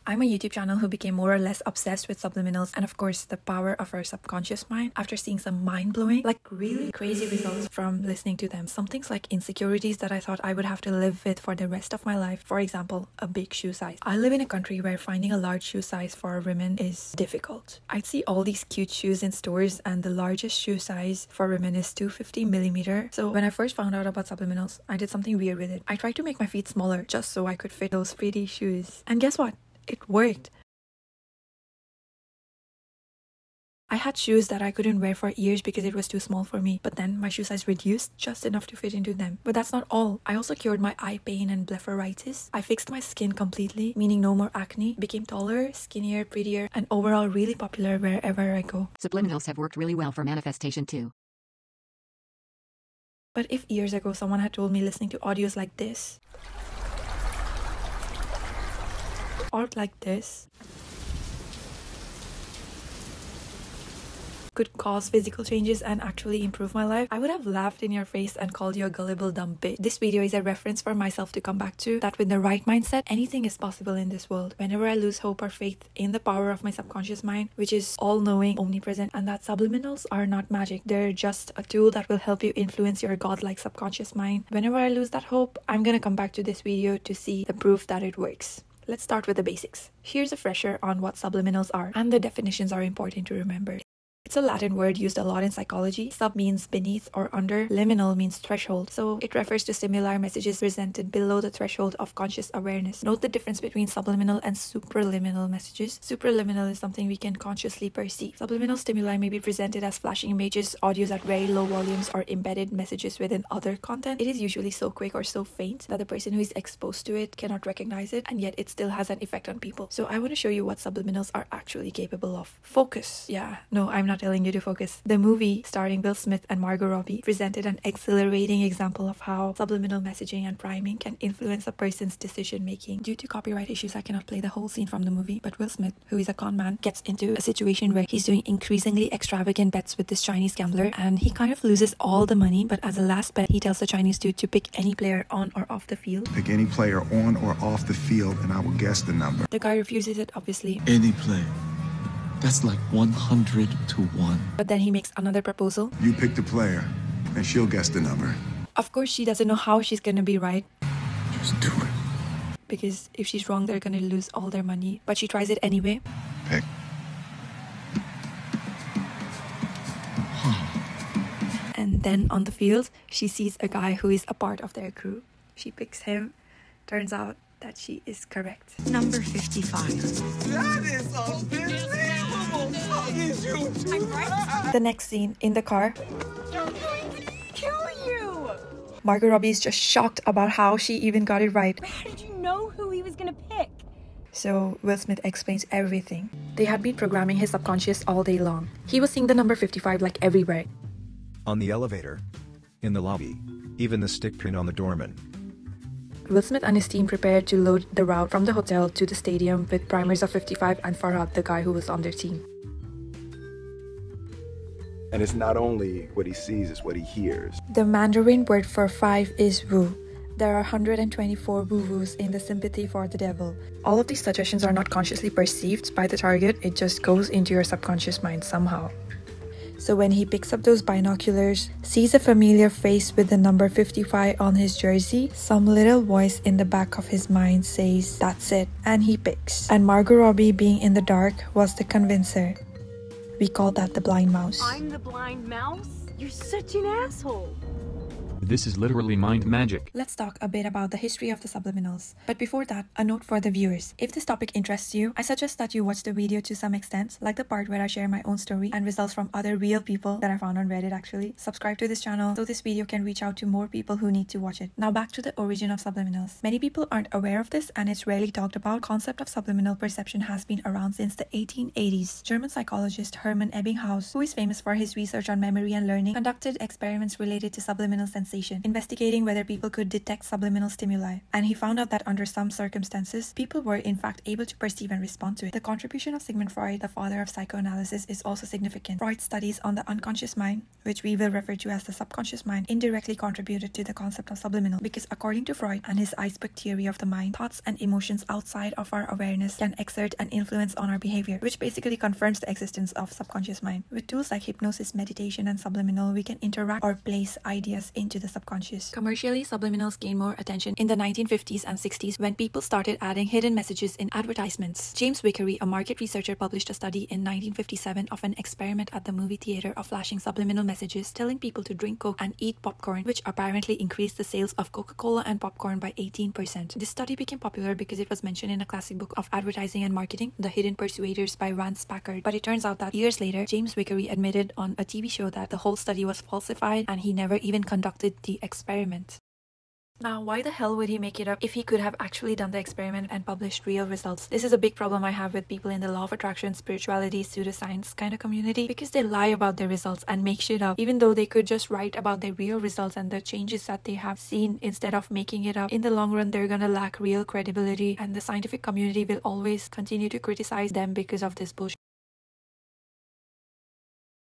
I'm a YouTube channel who became more or less obsessed with subliminals and of course the power of our subconscious mind after seeing some mind-blowing, like really crazy results from listening to them. Some things like insecurities that I thought I would have to live with for the rest of my life. For example, a big shoe size. I live in a country where finding a large shoe size for women is difficult. I'd see all these cute shoes in stores and the largest shoe size for women is 250mm. So when I first found out about subliminals, I did something weird with it. I tried to make my feet smaller just so I could fit those pretty shoes. And guess what? It worked. I had shoes that I couldn't wear for years because it was too small for me, but then my shoe size reduced just enough to fit into them. But that's not all. I also cured my eye pain and blepharitis. I fixed my skin completely, meaning no more acne, became taller, skinnier, prettier, and overall really popular wherever I go. Subliminals have worked really well for manifestation too. But if years ago someone had told me listening to audios like this, or like this, could cause physical changes and actually improve my life, I would have laughed in your face and called you a gullible dumb bitch. This video is a reference for myself to come back to, that with the right mindset, anything is possible in this world. Whenever I lose hope or faith in the power of my subconscious mind, which is all-knowing, omnipresent, and that subliminals are not magic. They're just a tool that will help you influence your godlike subconscious mind. Whenever I lose that hope, I'm gonna come back to this video to see the proof that it works. Let's start with the basics. Here's a fresher on what subliminals are, and the definitions are important to remember. It's a Latin word used a lot in psychology. Sub means beneath or under. Liminal means threshold. So it refers to similar messages presented below the threshold of conscious awareness. Note the difference between subliminal and supraliminal messages. Supraliminal is something we can consciously perceive. Subliminal stimuli may be presented as flashing images, audios at very low volumes, or embedded messages within other content. It is usually so quick or so faint that the person who is exposed to it cannot recognize it, and yet it still has an effect on people. So I want to show you what subliminals are actually capable of. Focus. Yeah, no, I'm not telling you to focus. The movie starring Will Smith and Margot Robbie presented an exhilarating example of how subliminal messaging and priming can influence a person's decision making. Due to copyright issues, I cannot play the whole scene from the movie, but Will Smith, who is a con man, gets into a situation where he's doing increasingly extravagant bets with this Chinese gambler, and he kind of loses all the money, but as a last bet, he tells the Chinese dude to pick any player on or off the field. Pick any player on or off the field and I will guess the number. The guy refuses it, obviously. Any player. That's like 100 to 1. But then he makes another proposal. You pick the player and she'll guess the number. Of course, she doesn't know how she's gonna be right, Just do it. because if she's wrong, they're gonna lose all their money. But she tries it anyway. Pick. And then on the field, she sees a guy who is a part of their crew. She picks him. Turns out that she is correct. Number 55. That is unbelievable! How did you do that? The next scene, in the car, I'm going to kill you! Margot Robbie is just shocked about how she even got it right. How did you know who he was gonna pick? So Will Smith explains everything. They had been programming his subconscious all day long. He was seeing the number 55 like everywhere. On the elevator, in the lobby, even the stick pin on the doorman. Will Smith and his team prepared to load the route from the hotel to the stadium with primers of 55 and Farhad, the guy who was on their team. And it's not only what he sees, it's what he hears. The Mandarin word for 5 is Wu. There are 124 woo-woos in the sympathy for the devil. All of these suggestions are not consciously perceived by the target, it just goes into your subconscious mind somehow. So when he picks up those binoculars, sees a familiar face with the number 55 on his jersey, some little voice in the back of his mind says, "That's it," and he picks. And Margot Robbie, being in the dark, was the convincer. We call that the blind mouse. I'm the blind mouse? You're such an asshole. This is literally mind magic. Let's talk a bit about the history of the subliminals. But before that, a note for the viewers. If this topic interests you, I suggest that you watch the video to some extent, like the part where I share my own story and results from other real people that I found on Reddit actually. Subscribe to this channel so this video can reach out to more people who need to watch it. Now back to the origin of subliminals. Many people aren't aware of this and it's rarely talked about. The concept of subliminal perception has been around since the 1880s. German psychologist Hermann Ebbinghaus, who is famous for his research on memory and learning, conducted experiments related to subliminal sensation organization investigating whether people could detect subliminal stimuli, and he found out that under some circumstances, people were in fact able to perceive and respond to it. The contribution of Sigmund Freud, the father of psychoanalysis, is also significant. Freud's studies on the unconscious mind, which we will refer to as the subconscious mind, indirectly contributed to the concept of subliminal, because according to Freud and his iceberg theory of the mind, thoughts and emotions outside of our awareness can exert an influence on our behavior, which basically confirms the existence of subconscious mind. With tools like hypnosis, meditation, and subliminal, we can interact or place ideas into the subconscious. Commercially, subliminals gained more attention in the 1950s and 60s when people started adding hidden messages in advertisements. James Vickery, a market researcher, published a study in 1957 of an experiment at the movie theater of flashing subliminal messages telling people to drink Coke and eat popcorn, which apparently increased the sales of Coca-Cola and popcorn by 18%. This study became popular because it was mentioned in a classic book of advertising and marketing, The Hidden Persuaders by Vance Packard. But it turns out that years later, James Vickery admitted on a TV show that the whole study was falsified and he never even conducted the experiment. Now, why the hell would he make it up if he could have actually done the experiment and published real results? This is a big problem I have with people in the law of attraction, spirituality, pseudoscience kind of community, because they lie about their results and make shit up, even though they could just write about their real results and the changes that they have seen instead of making it up. In the long run, they're gonna lack real credibility, and the scientific community will always continue to criticize them because of this bullshit.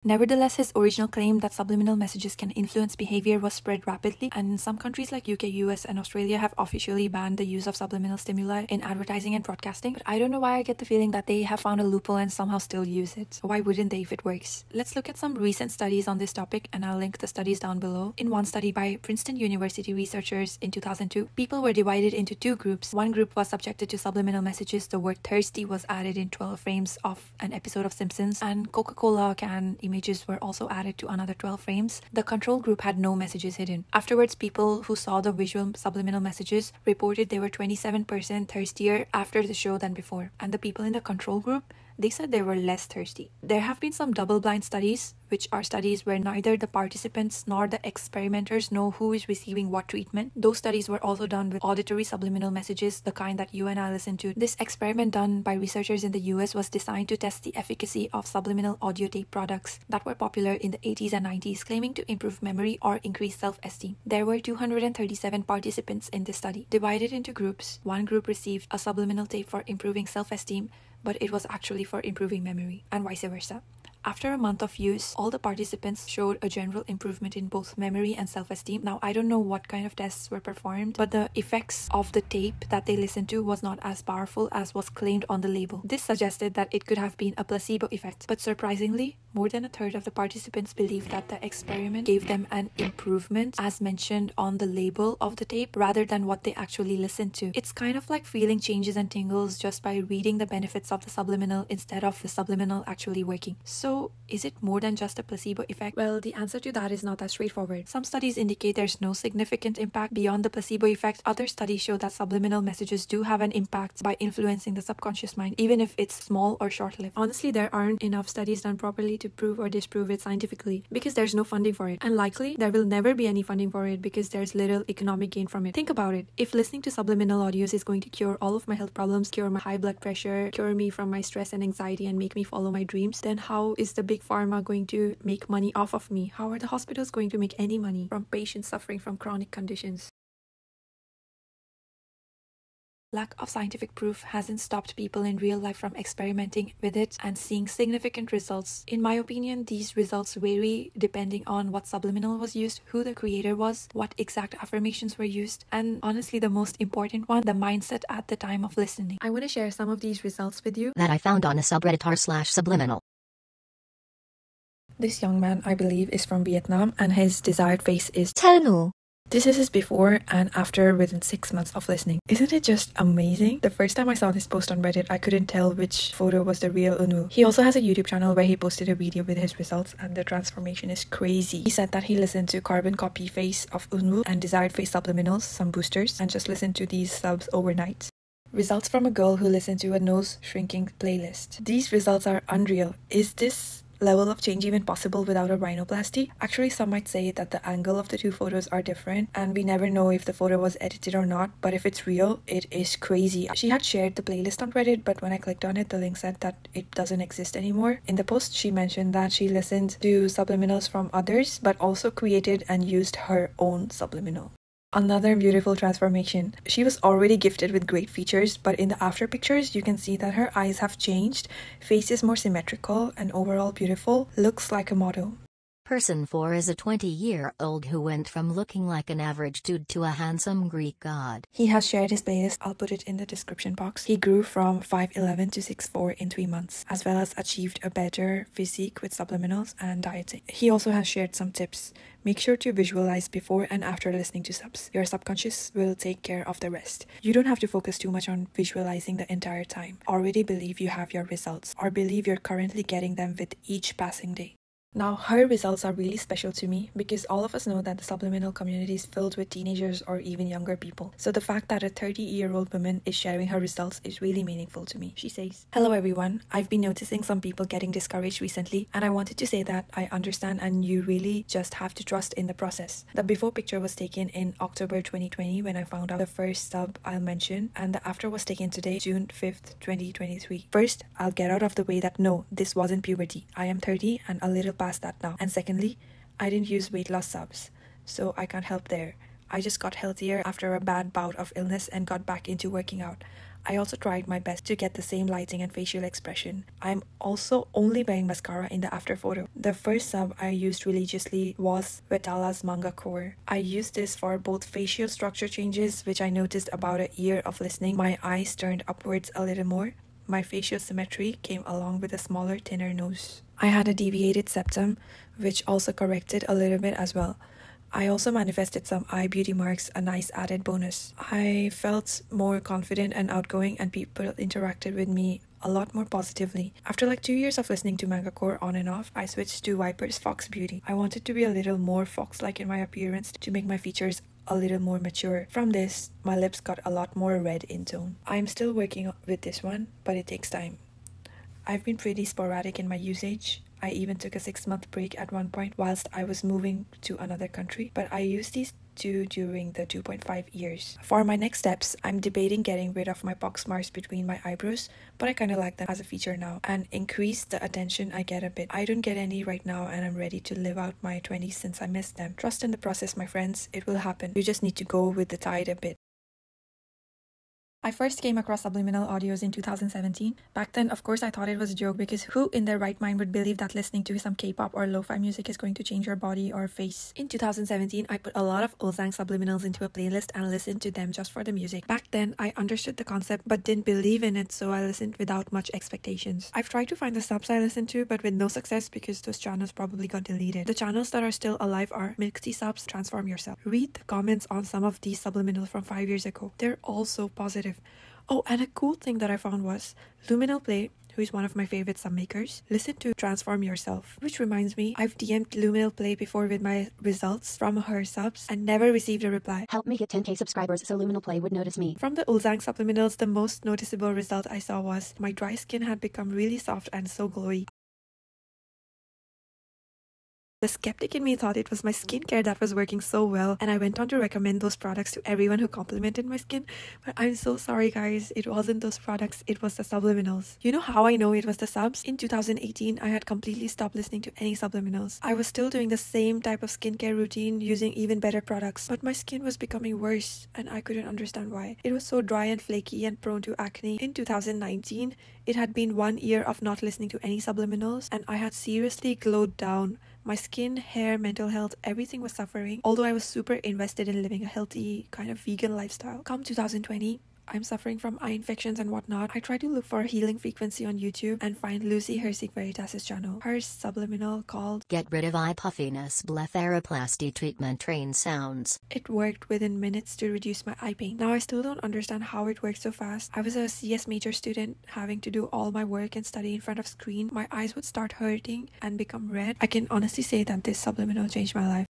Nevertheless, his original claim that subliminal messages can influence behavior was spread rapidly, and some countries like UK, US, and Australia have officially banned the use of subliminal stimuli in advertising and broadcasting. But I don't know why I get the feeling that they have found a loophole and somehow still use it. Why wouldn't they if it works? Let's look at some recent studies on this topic, and I'll link the studies down below. In one study by Princeton University researchers in 2002, people were divided into two groups. One group was subjected to subliminal messages. The word thirsty was added in 12 frames of an episode of Simpsons, and Coca-Cola can images were also added to another 12 frames. The control group had no messages hidden. Afterwards, people who saw the visual subliminal messages reported they were 27% thirstier after the show than before. And the people in the control group, they said they were less thirsty. There have been some double-blind studies, which are studies where neither the participants nor the experimenters know who is receiving what treatment. Those studies were also done with auditory subliminal messages, the kind that you and I listen to. This experiment done by researchers in the US was designed to test the efficacy of subliminal audio tape products that were popular in the 80s and 90s, claiming to improve memory or increase self-esteem. There were 237 participants in this study, divided into groups. One group received a subliminal tape for improving self-esteem, but it was actually for improving memory, and vice versa. After a month of use, all the participants showed a general improvement in both memory and self-esteem. Now, I don't know what kind of tests were performed, but the effects of the tape that they listened to was not as powerful as was claimed on the label. This suggested that it could have been a placebo effect, but surprisingly, more than a third of the participants believed that the experiment gave them an improvement as mentioned on the label of the tape rather than what they actually listened to. It's kind of like feeling changes and tingles just by reading the benefits of the subliminal instead of the subliminal actually working. So, is it more than just a placebo effect? Well, the answer to that is not that straightforward. Some studies indicate there's no significant impact beyond the placebo effect. Other studies show that subliminal messages do have an impact by influencing the subconscious mind, even if it's small or short-lived. Honestly, there aren't enough studies done properly to prove or disprove it scientifically because there's no funding for it. And likely, there will never be any funding for it because there's little economic gain from it. Think about it. If listening to subliminal audios is going to cure all of my health problems, cure my high blood pressure, cure me from my stress and anxiety, and make me follow my dreams, then how is the big pharma going to make money off of me? How are the hospitals going to make any money from patients suffering from chronic conditions? Lack of scientific proof hasn't stopped people in real life from experimenting with it and seeing significant results. In my opinion, these results vary depending on what subliminal was used, who the creator was, what exact affirmations were used, and honestly the most important one, the mindset at the time of listening. I want to share some of these results with you that I found on a subreddit r/subliminal. This young man, I believe, is from Vietnam and his desired face is Tenu. This is his before and after within 6 months of listening. Isn't it just amazing? The first time I saw this post on Reddit, I couldn't tell which photo was the real Unu. He also has a YouTube channel where he posted a video with his results and the transformation is crazy. He said that he listened to carbon copy face of Unu and desired face subliminals, some boosters, and just listened to these subs overnight. Results from a girl who listened to a nose shrinking playlist. These results are unreal. Is this level of change even possible without a rhinoplasty? Actually, some might say that the angle of the two photos are different and we never know if the photo was edited or not, but if it's real, it is crazy. She had shared the playlist on Reddit, but when I clicked on it, the link said that it doesn't exist anymore. In the post, she mentioned that she listened to subliminals from others, but also created and used her own subliminal. Another beautiful transformation. She was already gifted with great features, but in the after pictures, you can see that her eyes have changed, face is more symmetrical, and overall beautiful, looks like a model. Person 4 is a 20-year-old who went from looking like an average dude to a handsome Greek god. He has shared his playlist, I'll put it in the description box. He grew from 5'11 to 6'4 in 3 months, as well as achieved a better physique with subliminals and dieting. He also has shared some tips. Make sure to visualize before and after listening to subs. Your subconscious will take care of the rest. You don't have to focus too much on visualizing the entire time. Already believe you have your results, or believe you're currently getting them with each passing day. Now, her results are really special to me because all of us know that the subliminal community is filled with teenagers or even younger people. So the fact that a 30-year-old woman is sharing her results is really meaningful to me. She says, "Hello everyone, I've been noticing some people getting discouraged recently, and I wanted to say that I understand and you really just have to trust in the process." The before picture was taken in October 2020 when I found out the first sub I'll mention, and the after was taken today, June 5th, 2023. First, I'll get out of the way that no, this wasn't puberty. I am 30 and a little past that now. And secondly, I didn't use weight loss subs, so I can't help there. I just got healthier after a bad bout of illness and got back into working out. I also tried my best to get the same lighting and facial expression. I'm also only wearing mascara in the after photo. The first sub I used religiously was Vetala's Manga Core. I used this for both facial structure changes, which I noticed about a year of listening. My eyes turned upwards a little more. My facial symmetry came along with a smaller, thinner nose. I had a deviated septum, which also corrected a little bit as well. I also manifested some eye beauty marks, a nice added bonus. I felt more confident and outgoing, and people interacted with me a lot more positively. After like 2 years of listening to Manga Core on and off, I switched to Viper's Fox Beauty. I wanted to be a little more fox-like in my appearance to make my features a little more mature. From this, my lips got a lot more red in tone. I'm still working with this one, but it takes time. I've been pretty sporadic in my usage. I even took a 6-month break at one point whilst I was moving to another country, but I used these two during the 2.5 years. For my next steps, I'm debating getting rid of my pox marks between my eyebrows, but I kind of like them as a feature now, and increase the attention I get a bit. I don't get any right now, and I'm ready to live out my 20s since I missed them. Trust in the process, my friends. It will happen. You just need to go with the tide a bit. I first came across subliminal audios in 2017. Back then, of course, I thought it was a joke because who in their right mind would believe that listening to some K-pop or lo-fi music is going to change your body or face? In 2017, I put a lot of Ulzang subliminals into a playlist and listened to them just for the music. Back then, I understood the concept but didn't believe in it, so I listened without much expectations. I've tried to find the subs I listened to, but with no success because those channels probably got deleted. The channels that are still alive are Milk Tea Subs, Transform Yourself. Read the comments on some of these subliminals from 5 years ago. They're all so positive. Oh, and a cool thing that I found was Luminal Play, who is one of my favorite sub makers, listened to Transform Yourself. Which reminds me, I've DM'd Luminal Play before with my results from her subs and never received a reply. Help me get 10k subscribers so Luminal Play would notice me. From the Ulzang subliminals, the most noticeable result I saw was my dry skin had become really soft and so glowy. The skeptic in me thought it was my skincare that was working so well, and I went on to recommend those products to everyone who complimented my skin. But I'm so sorry guys, it wasn't those products, it was the subliminals. You know how I know it was the subs? In 2018, I had completely stopped listening to any subliminals. I was still doing the same type of skincare routine, using even better products, but my skin was becoming worse, and I couldn't understand why. It was so dry and flaky and prone to acne. In 2019, it had been 1 year of not listening to any subliminals, and I had seriously glowed down. My skin, hair, mental health, everything was suffering, although I was super invested in living a healthy, kind of vegan lifestyle. Come 2020, I'm suffering from eye infections and whatnot. I tried to look for a healing frequency on YouTube and find Lucy Hersig Veritas' channel. Her subliminal called Get Rid of Eye Puffiness Blepharoplasty Treatment Train Sounds. It worked within minutes to reduce my eye pain. Now I still don't understand how it works so fast. I was a CS major student having to do all my work and study in front of screen. My eyes would start hurting and become red. I can honestly say that this subliminal changed my life.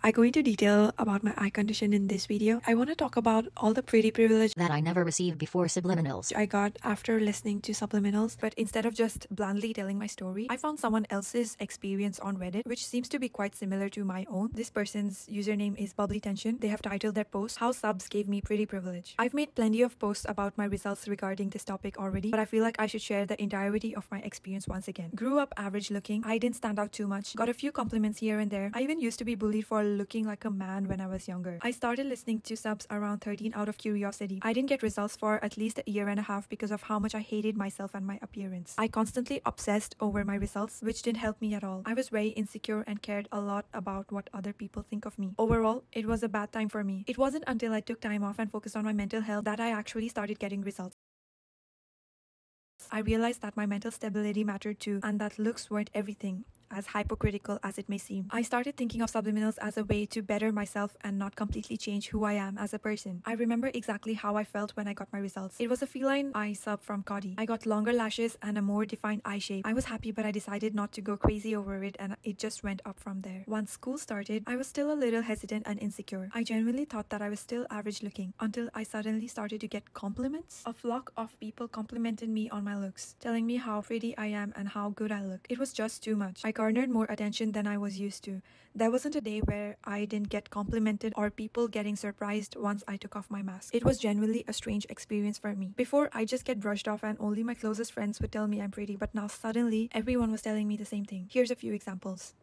I go into detail about my eye condition in this video. I want to talk about all the pretty privilege that I never received before subliminals I got after listening to subliminals, but instead of just blandly telling my story, I found someone else's experience on Reddit, which seems to be quite similar to my own. This person's username is Bubbly Tension. They have titled their post, How Subs Gave Me Pretty Privilege. I've made plenty of posts about my results regarding this topic already, but I feel like I should share the entirety of my experience once again. Grew up average looking. I didn't stand out too much. Got a few compliments here and there. I even used to be bullied for looking like a man when I was younger. I started listening to subs around 13 out of curiosity. I didn't get results for at least a year and a half because of how much I hated myself and my appearance. I constantly obsessed over my results, which didn't help me at all. I was very insecure and cared a lot about what other people think of me. Overall, it was a bad time for me. It wasn't until I took time off and focused on my mental health that I actually started getting results. I realized that my mental stability mattered too, and that looks weren't everything, as hypocritical as it may seem. I started thinking of subliminals as a way to better myself and not completely change who I am as a person. I remember exactly how I felt when I got my results. It was a feline eye sub from Cody. I got longer lashes and a more defined eye shape. I was happy, but I decided not to go crazy over it, and it just went up from there. Once school started, I was still a little hesitant and insecure. I genuinely thought that I was still average looking until I suddenly started to get compliments. A flock of people complimented me on my looks, telling me how pretty I am and how good I look. It was just too much. I garnered more attention than I was used to. There wasn't a day where I didn't get complimented or people getting surprised once I took off my mask. It was genuinely a strange experience for me. Before, I just get brushed off and only my closest friends would tell me I'm pretty, but now suddenly everyone was telling me the same thing. Here's a few examples.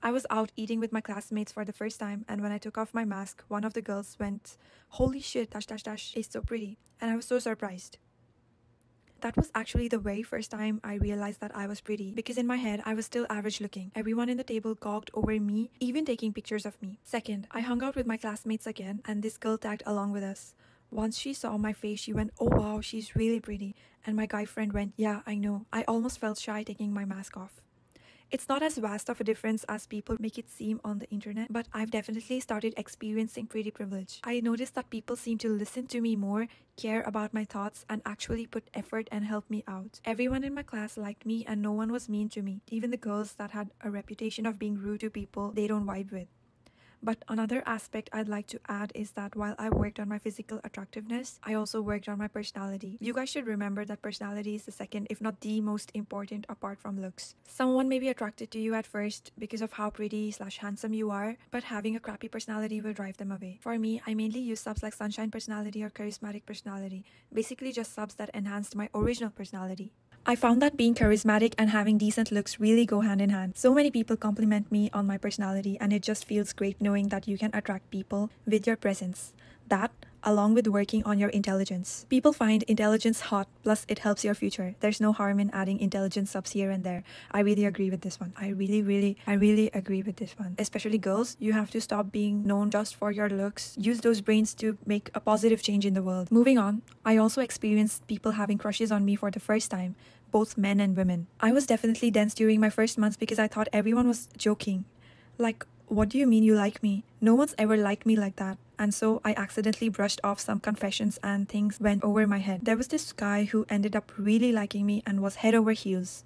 I was out eating with my classmates for the first time, and when I took off my mask, one of the girls went, "Holy shit, she's so pretty," and I was so surprised. That was actually the very first time I realized that I was pretty, because in my head, I was still average looking. Everyone in the table gawked over me, even taking pictures of me. Second, I hung out with my classmates again, and this girl tagged along with us. Once she saw my face, she went, "Oh wow, she's really pretty." And my guy friend went, "Yeah, I know." I almost felt shy taking my mask off. It's not as vast of a difference as people make it seem on the internet, but I've definitely started experiencing pretty privilege. I noticed that people seem to listen to me more, care about my thoughts, and actually put effort and help me out. Everyone in my class liked me and no one was mean to me, even the girls that had a reputation of being rude to people they don't vibe with. But another aspect I'd like to add is that while I worked on my physical attractiveness, I also worked on my personality. You guys should remember that personality is the second, if not the most important apart from looks. Someone may be attracted to you at first because of how pretty/handsome you are, but having a crappy personality will drive them away. For me, I mainly use subs like sunshine personality or charismatic personality, basically just subs that enhanced my original personality. I found that being charismatic and having decent looks really go hand in hand. So many people compliment me on my personality, and it just feels great knowing that you can attract people with your presence. That, along with working on your intelligence. People find intelligence hot, plus it helps your future. There's no harm in adding intelligence subs here and there. I really agree with this one. I really agree with this one. Especially girls, you have to stop being known just for your looks. Use those brains to make a positive change in the world. Moving on, I also experienced people having crushes on me for the first time, both men and women. I was definitely dense during my first months because I thought everyone was joking. Like, what do you mean you like me? No one's ever liked me like that. And so I accidentally brushed off some confessions and things went over my head. There was this guy who ended up really liking me and was head over heels,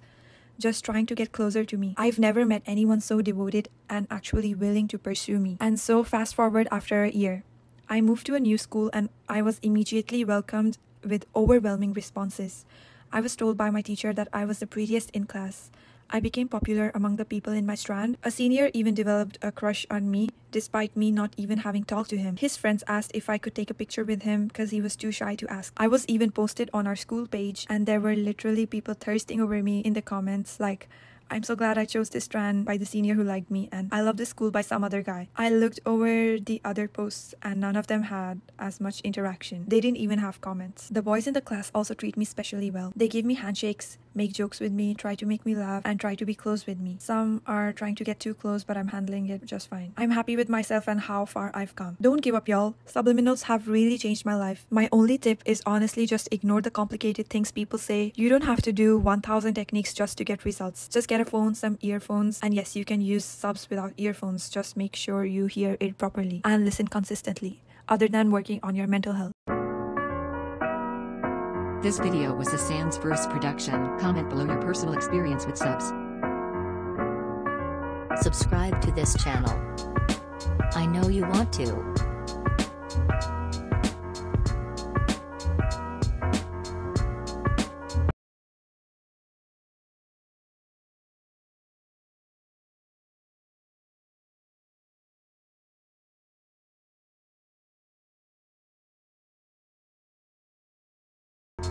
just trying to get closer to me. I've never met anyone so devoted and actually willing to pursue me. And so fast forward after a year, I moved to a new school and I was immediately welcomed with overwhelming responses. I was told by my teacher that I was the prettiest in class. I became popular among the people in my strand. A senior even developed a crush on me, despite me not even having talked to him. His friends asked if I could take a picture with him because he was too shy to ask. I was even posted on our school page, and there were literally people thirsting over me in the comments like, "I'm so glad I chose this strand by the senior who liked me," and "I love this school" by some other guy. I looked over the other posts and none of them had as much interaction. They didn't even have comments. The boys in the class also treat me specially well. They give me handshakes, make jokes with me, try to make me laugh, and try to be close with me. Some are trying to get too close, but I'm handling it just fine. I'm happy with myself and how far I've come. Don't give up, y'all. Subliminals have really changed my life. My only tip is honestly just ignore the complicated things people say. You don't have to do 1000 techniques just to get results. Just get a phone, some earphones, and yes, you can use subs without earphones. Just make sure you hear it properly and listen consistently, other than working on your mental health. This video was a Sans Verse production. Comment below your personal experience with subs. Subscribe to this channel. I know you want to.